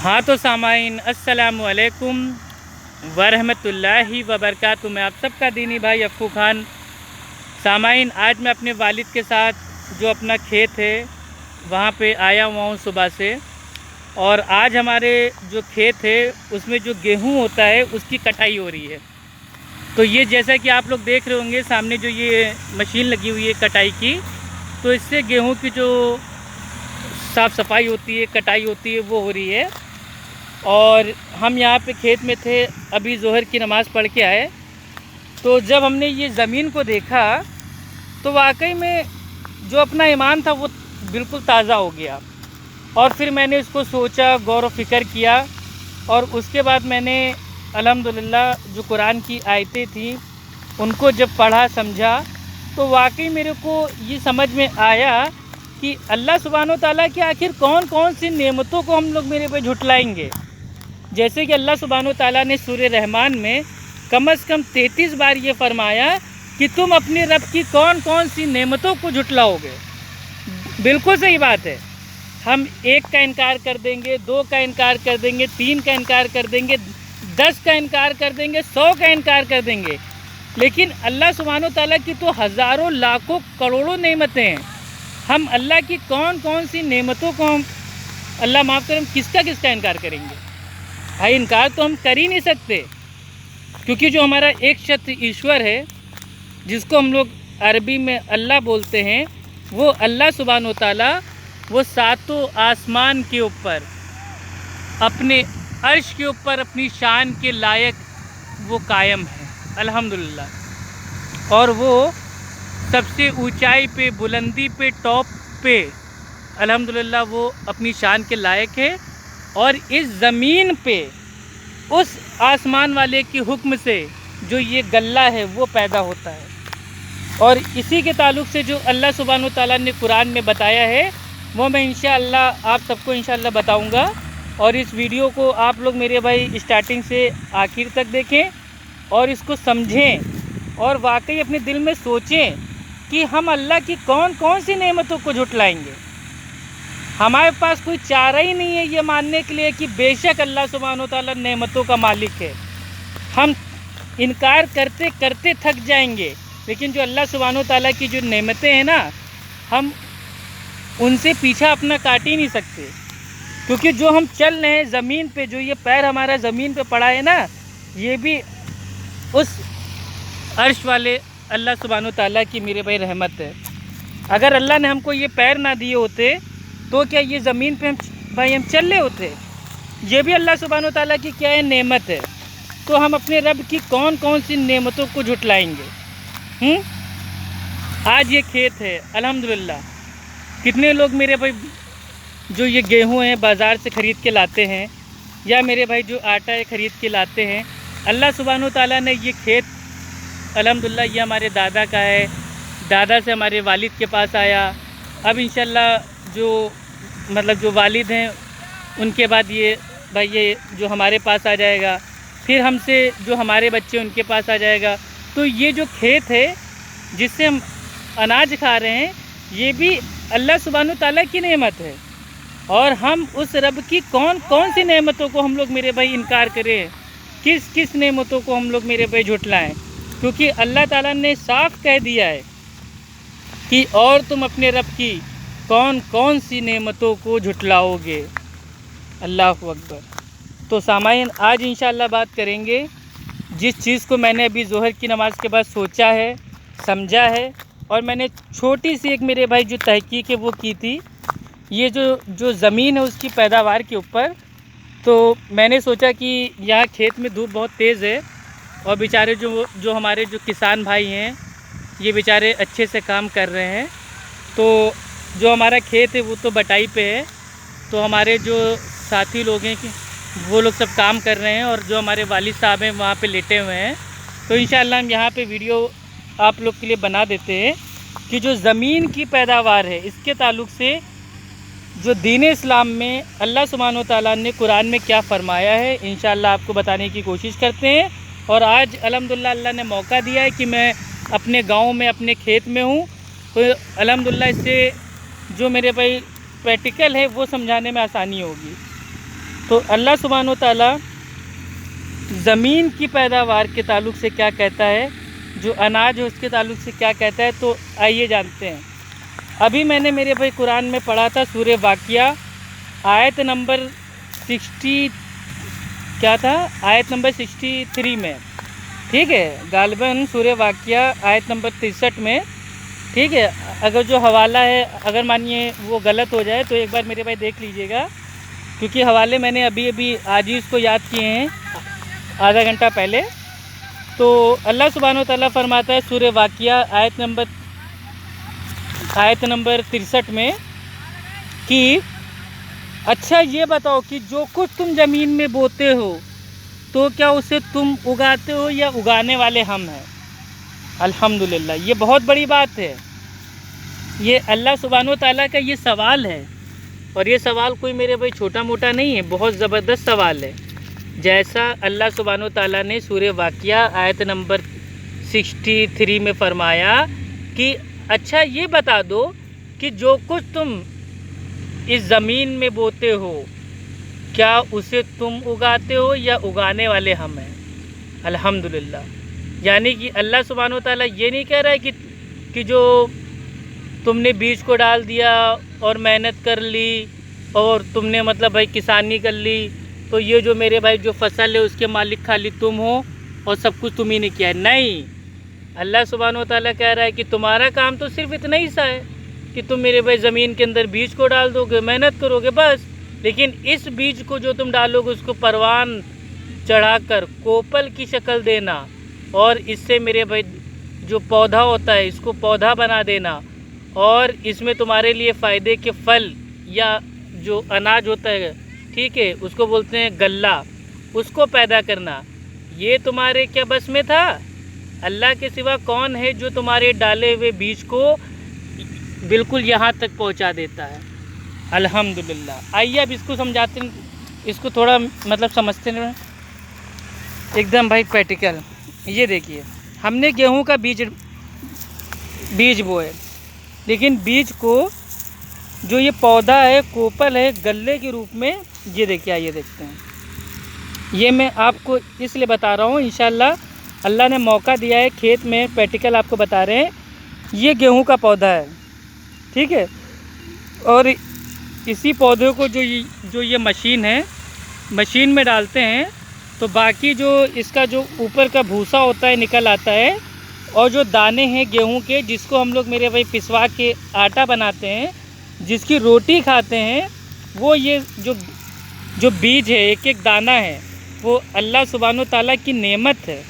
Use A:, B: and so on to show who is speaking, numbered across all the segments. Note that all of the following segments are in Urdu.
A: ہاں تو سامعین السلام علیکم ورحمۃ اللہ وبرکاتہ۔ میں آپ سب کا دینی بھائی افو خان۔ سامعین، آج میں اپنے والد کے ساتھ جو اپنا کھیت ہے وہاں پہ آیا ہوا ہوں صبح سے، اور آج ہمارے جو کھیت ہے اس میں جو گیہوں ہوتا ہے اس کی کٹائی ہو رہی ہے۔ تو یہ جیسا کہ آپ لوگ دیکھ رہے ہوں گے سامنے جو یہ مشین لگی ہوئی ہے کٹائی کی، تو اس سے گیہوں کی جو صاف صفائی ہوتی ہے، کٹائی ہوتی ہے، وہ ہو رہی ہے۔ اور ہم یہاں پہ کھیت میں تھے، ابھی ظہر کی نماز پڑھ کے آئے، تو جب ہم نے یہ زمین کو دیکھا تو واقعی میں جو اپنا ایمان تھا وہ بالکل تازہ ہو گیا۔ اور پھر میں نے اس کو سوچا، غور و فکر کیا، اور اس کے بعد میں نے الحمدللہ جو قرآن کی آیتیں تھیں ان کو جب پڑھا سمجھا تو واقعی میرے کو یہ سمجھ میں آیا کہ اللہ سبحانہ و تعالیٰ کی آخر کون کون سی نعمتوں کو ہم لوگ میرے پہ جھٹلائیں گے۔ جیسے کہ اللہ سبحانہ و تعالیٰ نے سورہ رحمان میں کم از کم 33 بار یہ فرمایا کہ تم اپنے رب کی کون کون سی نعمتوں کو جھٹلاؤ گے۔ بالکل صحیح بات ہے، ہم 1 کا انکار کر دیں گے، 2 کا انکار کر دیں گے، 3 کا انکار کر دیں گے، 10 کا انکار کر دیں گے، 100 کا انکار کر دیں گے، لیکن اللہ سبحانہ و تعالیٰ کی تو ہزاروں لاکھوں کروڑوں نعمتیں ہیں۔ ہم اللہ کی کون کون سی نعمتوں کو ہم اللہ معاف کریں کس کا انکار کریں گے؟ بھائی انکار تو ہم کر ہی نہیں سکتے، کیونکہ جو ہمارا ایک شت ایشور ہے جس کو ہم لوگ عربی میں اللہ بولتے ہیں، وہ اللہ سبحانہ و تعالیٰ وہ 7 آسمان کے اوپر اپنے عرش کے اوپر اپنی شان کے لائق وہ قائم ہے الحمدللہ، اور وہ سب سے اونچائی پہ، بلندی پہ، ٹاپ پہ الحمدللہ وہ اپنی شان کے لائق ہے۔ اور اس زمین پہ اس آسمان والے کے حکم سے جو یہ غلہ ہے وہ پیدا ہوتا ہے، اور اسی کے تعلق سے جو اللہ سبحانہ و تعالیٰ نے قرآن میں بتایا ہے وہ میں انشاءاللہ آپ سب کو انشاءاللہ بتاؤں گا۔ اور اس ویڈیو کو آپ لوگ میرے بھائی اسٹارٹنگ سے آخر تک دیکھیں اور اس کو سمجھیں، اور واقعی اپنے دل میں سوچیں کہ ہم اللہ کی کون کون سی نعمتوں کو جھٹلائیں گے۔ ہمارے پاس کوئی چارہ ہی نہیں ہے یہ ماننے کے لیے کہ بے شک اللہ سبحانہ و تعالیٰ نعمتوں کا مالک ہے۔ ہم انکار کرتے کرتے تھک جائیں گے، لیکن جو اللہ سبحانہ و تعالیٰ کی جو نعمتیں ہیں نا، ہم ان سے پیچھا اپنا کاٹ ہی نہیں سکتے، کیونکہ جو ہم چل رہے ہیں زمین پہ، جو یہ پیر ہمارا زمین پہ پڑا ہے نا، یہ بھی اس عرش والے اللہ سبحانہ و تعالیٰ کی میرے بھائی رحمت ہے۔ اگر اللہ نے ہم کو یہ پیر نہ دیے ہوتے تو کیا یہ زمین پہ ہم چل رہے ہوتے؟ یہ بھی اللہ سبحانہ و تعالیٰ کی کیا ہے، نعمت ہے۔ تو ہم اپنے رب کی کون کون سی نعمتوں کو جھٹلائیں گے؟ آج یہ کھیت ہے الحمدللہ، کتنے لوگ میرے بھائی جو یہ گیہوں ہیں بازار سے خرید کے لاتے ہیں، یا میرے بھائی جو آٹا ہے خرید کے لاتے ہیں، اللہ سبحانہ و تعالیٰ نے یہ کھیت الحمدللہ یہ ہمارے دادا کا ہے، دادا سے ہمارے والد کے پاس آیا، اب انشاءاللہ جو والد ہیں ان کے بعد یہ بھائی یہ جو ہمارے پاس آ جائے گا، پھر ہم سے جو ہمارے بچے ان کے پاس آ جائے گا۔ تو یہ جو کھیت ہے جس سے ہم اناج کھا رہے ہیں، یہ بھی اللہ سبحانہ و تعالیٰ کی نعمت ہے، اور ہم اس رب کی کون کون سی نعمتوں کو ہم لوگ میرے بھائی انکار کریں، کس نعمتوں کو ہم لوگ میرے بھائی جھٹلائیں، کیونکہ اللہ تعالیٰ نے صاف کہہ دیا ہے کہ اور تم اپنے رب کی کون کون سی نعمتوں کو جھٹلاؤ گے۔ اللہ اکبر۔ تو سامعین، آج انشاءاللہ بات کریں گے جس چیز کو میں نے ابھی ظہر کی نماز کے بعد سوچا ہے، سمجھا ہے، اور میں نے چھوٹی سی ایک میرے بھائی جو تحقیق ہے وہ کی تھی، یہ جو زمین ہے اس کی پیداوار کے اوپر۔ تو میں نے سوچا کہ یہاں کھیت میں دھوپ بہت تیز ہے، اور بیچارے جو ہمارے جو کسان بھائی ہیں یہ بیچارے اچھے سے کام کر رہے ہیں، تو جو ہمارا کھیت ہے وہ تو بٹائی پہ ہے، تو ہمارے جو ساتھی لوگ ہیں وہ لوگ سب کام کر رہے ہیں، اور جو ہمارے والد صاحب ہیں وہاں پہ لیٹے ہوئے ہیں۔ تو انشاءاللہ ہم یہاں پہ ویڈیو آپ لوگ کے لیے بنا دیتے ہیں کہ جو زمین کی پیداوار ہے اس کے تعلق سے جو دین اسلام میں اللہ سبحانہ و تعالیٰ نے قرآن میں کیا فرمایا ہے، انشاءاللہ آپ کو بتانے کی کوشش کرتے ہیں۔ اور آج الحمدللہ اللہ نے موقع دیا ہے کہ میں اپنے گاؤں میں اپنے کھیت میں ہوں، تو الحمدللہ اس سے جو میرے بھائی پریکٹیکل ہے وہ سمجھانے میں آسانی ہوگی۔ تو اللہ سبحانہ و تعالیٰ زمین کی پیداوار کے تعلق سے کیا کہتا ہے، جو اناج ہے اس کے تعلق سے کیا کہتا ہے، تو آئیے جانتے ہیں۔ ابھی میں نے میرے بھائی قرآن میں پڑھا تھا سورہ واقعہ آیت نمبر 60 کیا تھا، آیت نمبر 63 میں، ٹھیک ہے، غالباً سورہ واقعہ آیت نمبر 63 میں، ٹھیک ہے۔ اگر جو حوالہ ہے، اگر مانیے وہ غلط ہو جائے تو ایک بار میرے بھائی دیکھ لیجئے گا، کیونکہ حوالے میں نے ابھی آج ہی اس کو یاد کیے ہیں آدھا گھنٹہ پہلے۔ تو اللہ سبحانہ و تعالیٰ فرماتا ہے سورہ واقعہ آیت نمبر 63 میں کہ اچھا یہ بتاؤ کہ جو کچھ تم زمین میں بوتے ہو تو کیا اسے تم اگاتے ہو یا اگانے والے ہم ہیں؟ الحمدللہ، یہ بہت بڑی بات ہے۔ یہ اللہ سبحانہ و تعالیٰ کا یہ سوال ہے، اور یہ سوال کوئی میرے بھائی چھوٹا موٹا نہیں ہے، بہت زبردست سوال ہے۔ جیسا اللہ سبحانہ و تعالیٰ نے سورہ واقعہ آیت نمبر 63 میں فرمایا کہ اچھا یہ بتا دو کہ جو کچھ تم اس زمین میں بوتے ہو کیا اسے تم اگاتے ہو یا اگانے والے ہم ہیں؟ الحمدللہ، یعنی کہ اللہ سبحانہ و تعالیٰ یہ نہیں کہہ رہا ہے کہ جو تم نے بیج کو ڈال دیا اور محنت کر لی اور تم نے مطلب بھائی کسانی کر لی تو یہ جو میرے بھائی جو فصل ہے اس کے مالک خالی تم ہو اور سب کچھ تم ہی نے کیا ہے۔ نہیں، اللہ سبحانہ و تعالیٰ کہہ رہا ہے کہ تمہارا کام تو صرف اتنا ہی سا ہے کہ تم میرے بھائی زمین کے اندر بیج کو ڈال دو گے، محنت کرو گے بس، لیکن اس بیج کو جو تم ڈالو گے اس کو پروان چڑھا کر کوپل کی شکل دینا، اور اس سے میرے بھائی جو پودا ہوتا ہے اس کو پودا بنا دینا، اور اس میں تمہارے لیے فائدے کے پھل یا جو اناج ہوتا ہے، ٹھیک ہے، اس کو بولتے ہیں غلہ، اس کو پیدا کرنا، یہ تمہارے کیا بس میں تھا؟ اللہ کے سوا کون ہے جو تمہارے ڈالے ہوئے بیج کو بالکل یہاں تک پہنچا دیتا ہے؟ الحمدللہ۔ آئیے اب اس کو سمجھاتے ہیں، اس کو تھوڑا مطلب سمجھتے ہیں ایک دم بھائی پریکٹیکل۔ یہ دیکھیے، ہم نے گیہوں کا بیج بوئے، لیکن بیج کو جو یہ پودا ہے کوپل ہے غلے کے روپ میں، یہ دیکھیے، آئیے دیکھتے ہیں۔ یہ میں آپ کو اس لیے بتا رہا ہوں، انشاءاللہ اللہ نے موقع دیا ہے، کھیت میں پریکٹیکل آپ کو بتا رہے ہیں۔ یہ گیہوں کا پودا ہے، ٹھیک ہے، اور اسی پودے کو جو یہ مشین ہے، مشین میں ڈالتے ہیں تو باقی جو اس کا جو اوپر کا بھوسا ہوتا ہے نکل آتا ہے، اور جو دانے ہیں گیہوں کے جس کو ہم لوگ میرے بھائی پسوا کے آٹا بناتے ہیں، جس کی روٹی کھاتے ہیں، وہ یہ جو بیج ہے، ایک ایک دانہ ہے، وہ اللہ سبحانہ و تعالیٰ کی نعمت ہے۔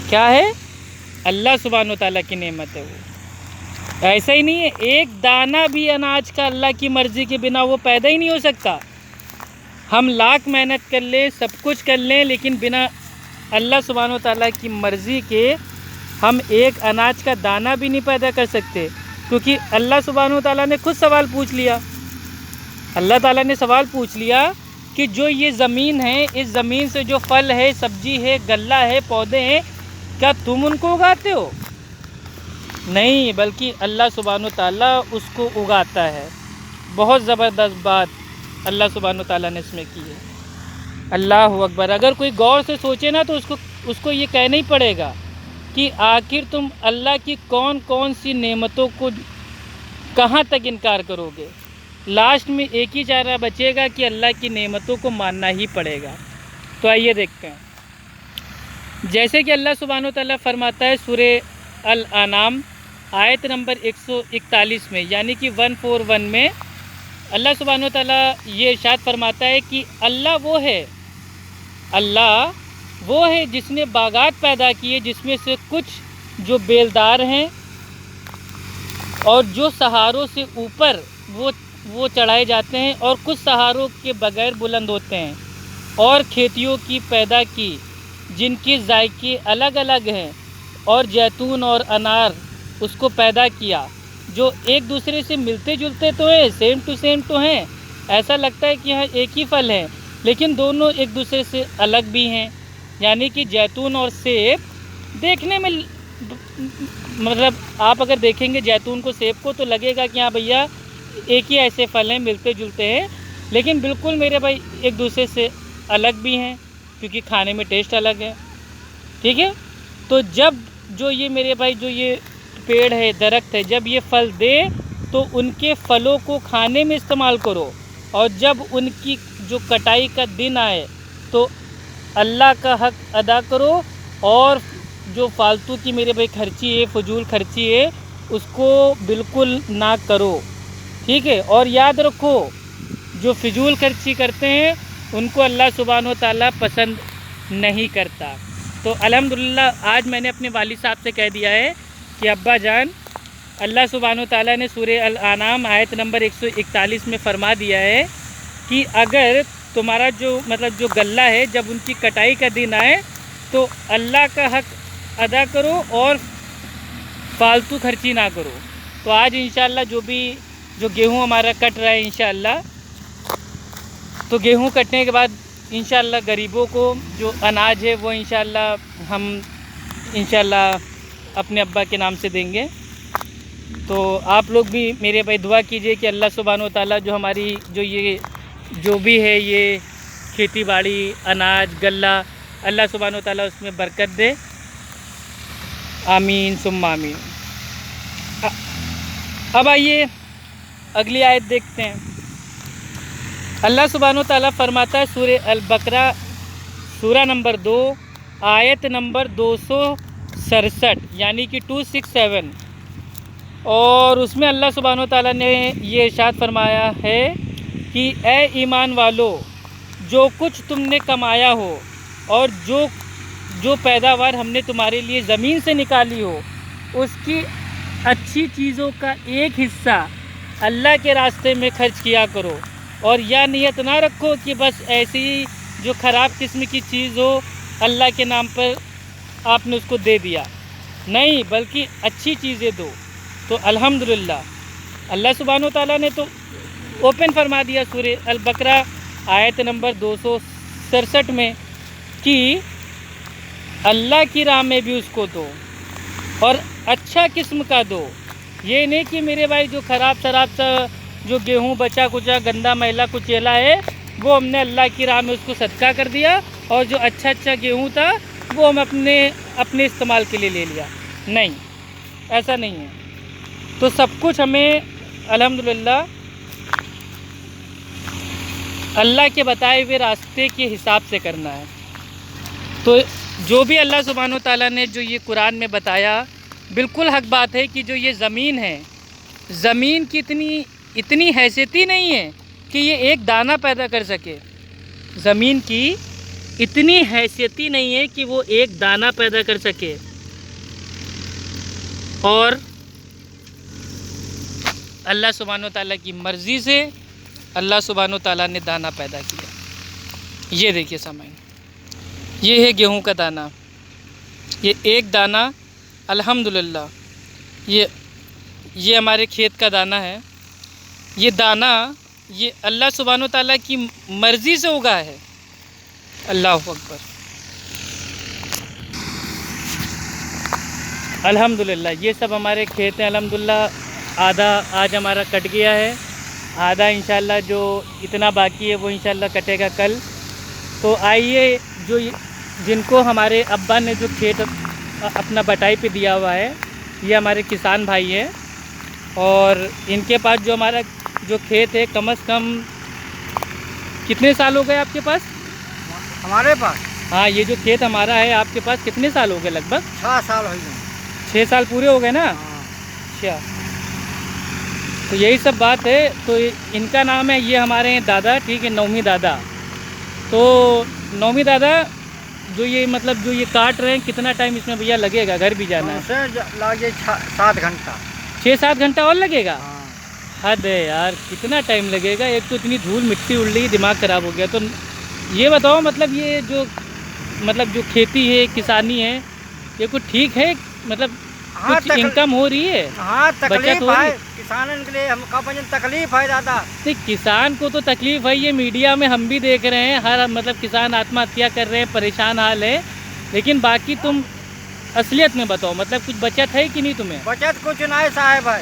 A: کیا ہے؟ اللہ سبحانہ و تعالیٰ کی نعمت ہے۔ وہ ایسا ہی نہیں ہے، ایک دانہ بھی اناج کا اللہ کی مرضی کے بنا وہ پیدا ہی نہیں ہو سکتا۔ ہم لاکھ محنت کر لیں، سب کچھ کر لیں، لیکن بنا اللہ سبحانہ و تعالیٰ کی مرضی کے ہم ایک اناج کا دانہ بھی نہیں پیدا کر سکتے، کیونکہ اللہ سبحانہ و تعالیٰ نے خود سوال پوچھ لیا۔ اللہ تعالیٰ نے سوال پوچھ لیا کہ جو یہ زمین ہے، اس زمین سے جو پھل ہے، سبزی ہے، غلہ ہے، پودے ہیں، کیا تم ان کو اگاتے ہو؟ نہیں، بلکہ اللہ سبحانہ و تعالیٰ اس کو اگاتا ہے۔ بہت زبردست بات اللہ سبحانہ و تعالیٰ نے اس میں کی ہے۔ اللہ اکبر۔ اگر کوئی غور سے سوچے نا تو اس کو یہ کہنا ہی پڑے گا کہ آخر تم اللہ کی کون کون سی نعمتوں کو کہاں تک انکار کرو گے؟ لاسٹ میں ایک ہی چارہ بچے گا کہ اللہ کی نعمتوں کو ماننا ہی پڑے گا۔ تو آئیے دیکھتے ہیں، جیسے کہ اللہ سبحانہ و تعالیٰ فرماتا ہے سورہ الانعام آیت نمبر 141 میں، یعنی کہ 141 میں، اللہ سبحانہ و تعالیٰ یہ ارشاد فرماتا ہے کہ اللہ وہ ہے جس نے باغات پیدا کیے، جس میں سے کچھ جو بیلدار ہیں اور جو سہاروں سے اوپر وہ چڑھائے جاتے ہیں، اور کچھ سہاروں کے بغیر بلند ہوتے ہیں، اور کھیتیوں کی پیدا کی جن کے ذائقے الگ الگ ہیں، اور زیتون اور انار اس کو پیدا کیا جو ایک دوسرے سے ملتے جلتے تو ہیں، سیم ٹو سیم تو ہیں، ایسا لگتا ہے کہ ہاں ایک ہی پھل ہیں، لیکن دونوں ایک دوسرے سے الگ بھی ہیں۔ یعنی کہ زیتون اور سیب دیکھنے میں مطلب آپ اگر دیکھیں گے زیتون کو، سیب کو، تو لگے گا کہ ہاں بھیا ایک ہی ایسے پھل ہیں، ملتے جلتے ہیں، لیکن بالکل میرے بھائی ایک دوسرے سے الگ بھی ہیں، کیونکہ کھانے میں ٹیسٹ الگ ہے، ٹھیک ہے۔ تو جب جو یہ میرے بھائی جو یہ پیڑ ہے، درخت ہے، جب یہ پھل دے تو ان کے پھلوں کو کھانے میں استعمال کرو، اور جب ان کی جو کٹائی کا دن آئے تو اللہ کا حق ادا کرو، اور جو فالتو کی میرے بھائی خرچی ہے، فضول خرچی ہے، اس کو بالکل نہ کرو، ٹھیک ہے۔ اور یاد رکھو جو فضول خرچی کرتے ہیں ان کو اللہ سبحانہ و تعالیٰ پسند نہیں کرتا۔ تو الحمدللہ آج میں نے اپنے والد صاحب سے کہہ دیا ہے کہ ابا جان، اللہ سبحانہ و تعالیٰ نے سورہ الانعام آیت نمبر 141 میں فرما دیا ہے کہ اگر تمہارا جو جو غلہ ہے، جب ان کی کٹائی کا دن آئے تو اللہ کا حق ادا کرو اور فالتو خرچی نہ کرو۔ تو آج انشاءاللہ جو گیہوں ہمارا کٹ رہا ہے انشاءاللہ، تو گیہوں کٹنے کے بعد انشاءاللہ غریبوں کو جو اناج ہے وہ انشاءاللہ ہم انشاءاللہ اپنے ابا کے نام سے دیں گے۔ تو آپ لوگ بھی میرے بھائی دعا کیجئے کہ اللہ سبحانہ و تعالیٰ جو ہماری جو بھی ہے یہ کھیتی باڑی، اناج، غلہ، اللہ سبحانہ و تعالیٰ اس میں برکت دے، آمین ثم آمین۔ اب آئیے اگلی آیت دیکھتے ہیں۔ اللہ سبحانہ و تعالیٰ فرماتا ہے سورہ البقرہ سورہ نمبر 2 آیت نمبر 267 یعنی کہ 267، اور اس میں اللہ سبحانہ و تعالیٰ نے یہ ارشاد فرمایا ہے کہ اے ایمان والو، جو کچھ تم نے کمایا ہو اور جو پیداوار ہم نے تمہارے لیے زمین سے نکالی ہو، اس کی اچھی چیزوں کا ایک حصہ اللہ کے راستے میں خرچ کیا کرو، اور یہ نیت نہ رکھو کہ بس ایسی جو خراب قسم کی چیز ہو اللہ کے نام پر آپ نے اس کو دے دیا، نہیں بلکہ اچھی چیزیں دو۔ تو الحمدللہ اللہ سبحانہ و تعالیٰ نے تو اوپن فرما دیا سورہ البقرہ آیت نمبر 267 میں کہ اللہ کی راہ میں بھی اس کو دو اور اچھا قسم کا دو۔ یہ نہیں کہ میرے بھائی جو خراب شراب سا جو گیہوں بچا کچا گندا میلا کچیلا ہے وہ ہم نے اللہ کی راہ میں اس کو صدقہ کر دیا، اور جو اچھا گیہوں تھا وہ ہم اپنے استعمال کے لیے لے لیا، نہیں، ایسا نہیں ہے۔ تو سب کچھ ہمیں الحمدللہ اللہ کے بتائے ہوئے راستے کے حساب سے کرنا ہے۔ تو جو بھی اللہ سبحانہ و تعالیٰ نے جو یہ قرآن میں بتایا بالکل حق بات ہے کہ جو یہ زمین ہے، زمین کی اتنی حیثیت ہی نہیں ہے کہ یہ ایک دانہ پیدا کر سکے، زمین کی اتنی حیثیت ہی نہیں ہے کہ وہ ایک دانہ پیدا کر سکے، اور اللہ سبحانہ و تعالیٰ کی مرضی سے اللہ سبحانہ و تعالیٰ نے دانہ پیدا کیا۔ یہ دیکھیے سامعین، یہ ہے گیہوں کا دانہ، یہ ایک دانہ الحمدللہ یہ ہمارے کھیت کا دانہ ہے۔ یہ دانہ یہ اللہ سبحانہ و تعالیٰ کی مرضی سے اگا ہے، اللہ اکبر، الحمدللہ۔ یہ سب ہمارے کھیت ہیں الحمدللہ، آدھا آج ہمارا کٹ گیا ہے، آدھا انشاءاللہ جو اتنا باقی ہے وہ انشاءاللہ کٹے گا کل۔ تو آئیے جن کو ہمارے ابا نے جو کھیت اپنا بٹائی پہ دیا ہوا ہے، یہ ہمارے کسان بھائی ہیں، اور ان کے پاس جو ہمارا جو کھیت ہے کم از کم کتنے سال ہو گئے آپ کے پاس؟
B: ہمارے پاس
A: ہاں، یہ جو کھیت ہمارا ہے آپ کے پاس کتنے سال ہو گئے؟ لگ بھگ
B: 6 سال ہو گئے۔
A: 6 سال پورے ہو گئے نا؟ اچھا، تو یہی سب بات ہے۔ تو ان کا نام ہے، یہ ہمارے ہیں دادا، ٹھیک ہے، نومی دادا۔ تو نومی دادا جو یہ کاٹ رہے ہیں، کتنا ٹائم اس میں بھیا لگے گا؟ گھر بھی جانا ہے،
B: لگے 7 گھنٹہ۔
A: 6-7 گھنٹہ اور لگے گا؟ حد ہے یار، کتنا ٹائم لگے گا؟ ایک تو اتنی دھول مٹی اڑ رہی، دماغ خراب ہو گیا۔ تو یہ بتاؤ یہ جو کھیتی ہے، کسانی ہے، یہ کچھ ٹھیک ہے؟ کچھ انکم ہو رہی ہے؟
B: ہاں،
A: بچت
B: تکلیف
A: ہو رہی
B: ہے کسانوں کے لیے، ہم کا تکلیف ہے زیادہ۔
A: نہیں، کسان کو تو تکلیف ہے، یہ میڈیا میں ہم بھی دیکھ رہے ہیں، ہر کسان آتما ہتیا کر رہے ہیں، پریشان حال ہے، لیکن باقی تم اصلیت میں بتاؤ، کچھ بچت ہے کہ نہیں تمہیں؟
B: بچت کچھ نہیں صاحب ہے،